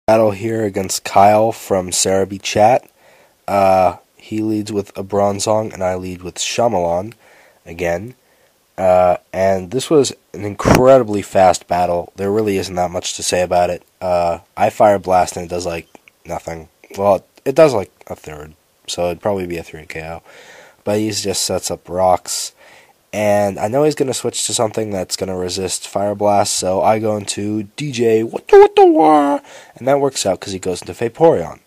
Battle here against Kyle from Serebii chat. He leads with a Bronzong, and I lead with Shyamalan again. And this was an incredibly fast battle. There really isn't that much to say about it. I fire blast and it does like nothing. Well, it does like a third, so it'd probably be a 3 KO. But he just sets up rocks. And I know he's going to switch to something that's going to resist Fire Blast, so I go into DJ, what the war? And that works out because he goes into Vaporeon.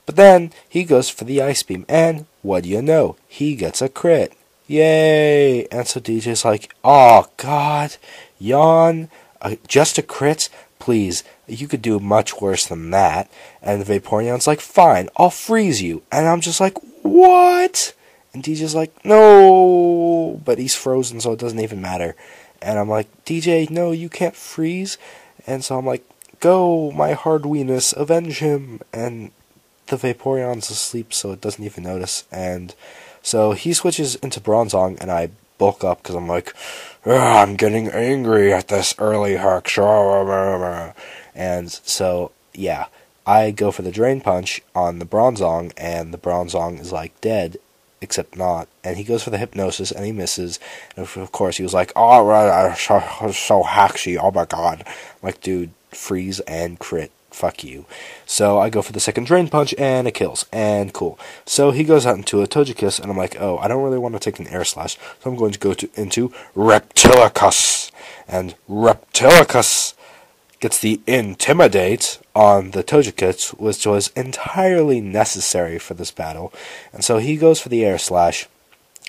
But then he goes for the Ice Beam, and what do you know? He gets a crit. Yay! And so DJ's like, oh god, yawn, just a crit? Please, you could do much worse than that. And the Vaporeon's like, fine, I'll freeze you. And I'm just like, what? And DJ's like, no, but he's frozen, so it doesn't even matter. And I'm like, DJ, no, you can't freeze. And so I'm like, go, my hardweenus, avenge him. And the Vaporeon's asleep, so it doesn't even notice. And so he switches into Bronzong, and I bulk up because I'm like, I'm getting angry at this early hack. And so, yeah, I go for the Drain Punch on the Bronzong, and the Bronzong is like dead. Except not, and he goes for the Hypnosis, and he misses, and of course he was like, oh, right, so hacksy, oh my god, I'm like, dude, freeze and crit, fuck you. So I go for the second Drain Punch, and it kills, and cool. So he goes out into a Togekiss, and I'm like, oh, I don't really want to take an Air Slash, so I'm going to go into Reptilicus, and Reptilicus gets the Intimidate on the Togekiss, which was entirely necessary for this battle. And so he goes for the Air Slash,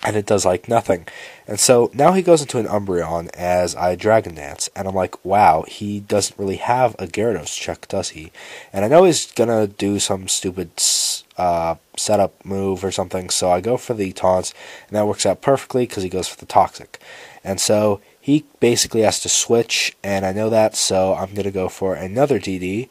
and it does like nothing. And so now he goes into an Umbreon as I Dragon Dance, and I'm like, wow, he doesn't really have a Gyarados check, does he? And I know he's gonna do some stupid setup move or something, so I go for the Taunts, and that works out perfectly because he goes for the Toxic. And so he basically has to switch, and I know that, so I'm going to go for another DD.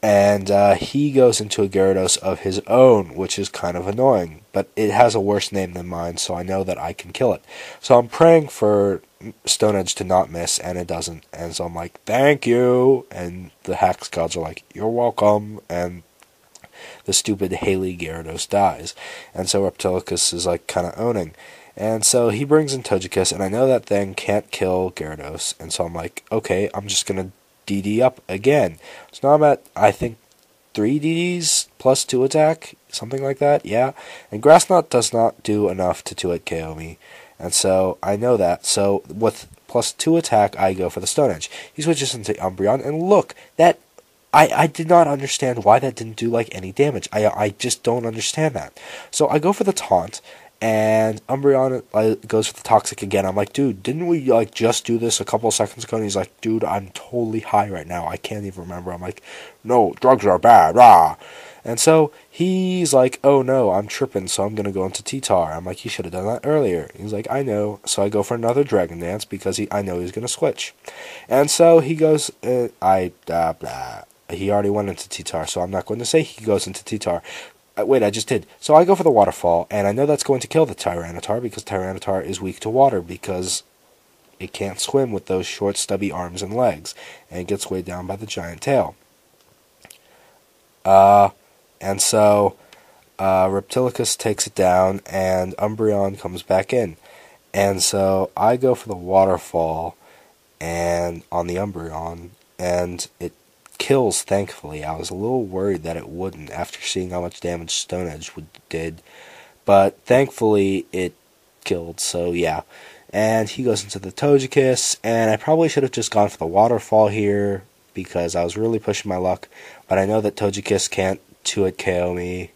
And he goes into a Gyarados of his own, which is kind of annoying. But it has a worse name than mine, so I know that I can kill it. So I'm praying for Stone Edge to not miss, and it doesn't. And so I'm like, thank you! And the Hex Gods are like, you're welcome, and the stupid Haley Gyarados dies. And so Reptilicus is like kind of owning. And so he brings in Togekiss, and I know that thing can't kill Gyarados. And so I'm like, okay, I'm just going to DD up again. So now I'm at, I think, 3 DDs plus 2 attack, something like that, yeah. And Grass Knot does not do enough to 2-hit KO me. And so I know that. So with plus 2 attack, I go for the Stone Edge. He switches into Umbreon, and look, that I did not understand why that didn't do like any damage. I just don't understand that. So I go for the Taunt, and Umbreon goes for the Toxic again. I'm like, dude, didn't we like just do this a couple seconds ago? And he's like, dude, I'm totally high right now. I can't even remember. I'm like, no, drugs are bad, rah. And so he's like, oh no, I'm tripping, so I'm going to go into T-Tar. I'm like, you should have done that earlier. He's like, I know. So I go for another Dragon Dance because I know he's going to switch. And so he goes, he already went into T-Tar, so I'm not going to say he goes into T-Tar. Wait, I just did. So I go for the Waterfall, and I know that's going to kill the Tyranitar, because Tyranitar is weak to water, because it can't swim with those short, stubby arms and legs, and it gets weighed down by the giant tail. And so Reptilicus takes it down, and Umbreon comes back in. And so I go for the Waterfall and on the Umbreon, and it kills, thankfully. I was a little worried that it wouldn't after seeing how much damage Stone Edge did. But thankfully it killed, so yeah. And he goes into the Togekiss, and I probably should have just gone for the Waterfall here because I was really pushing my luck. But I know that Togekiss can't 2-hit KO me,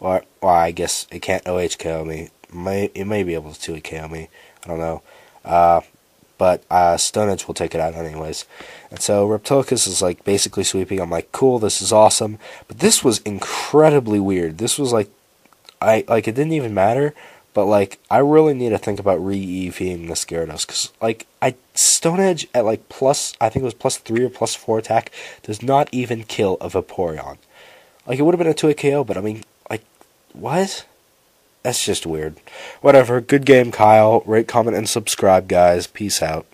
or I guess it can't OH KO me. It may be able to 2-hit KO me. I don't know. But Stone Edge will take it out anyways. And so Reptilicus is like basically sweeping. I'm like, cool, this is awesome. But this was incredibly weird. This was like, it didn't even matter. But like, I really need to think about re-EVing this Gyarados. Because like, Stone Edge at like I think it was plus 3 or plus 4 attack, does not even kill a Vaporeon. Like, it would have been a 2-hit KO, but I mean, like, what? That's just weird. Whatever. Good game, Kyle. Rate, comment, and subscribe, guys. Peace out.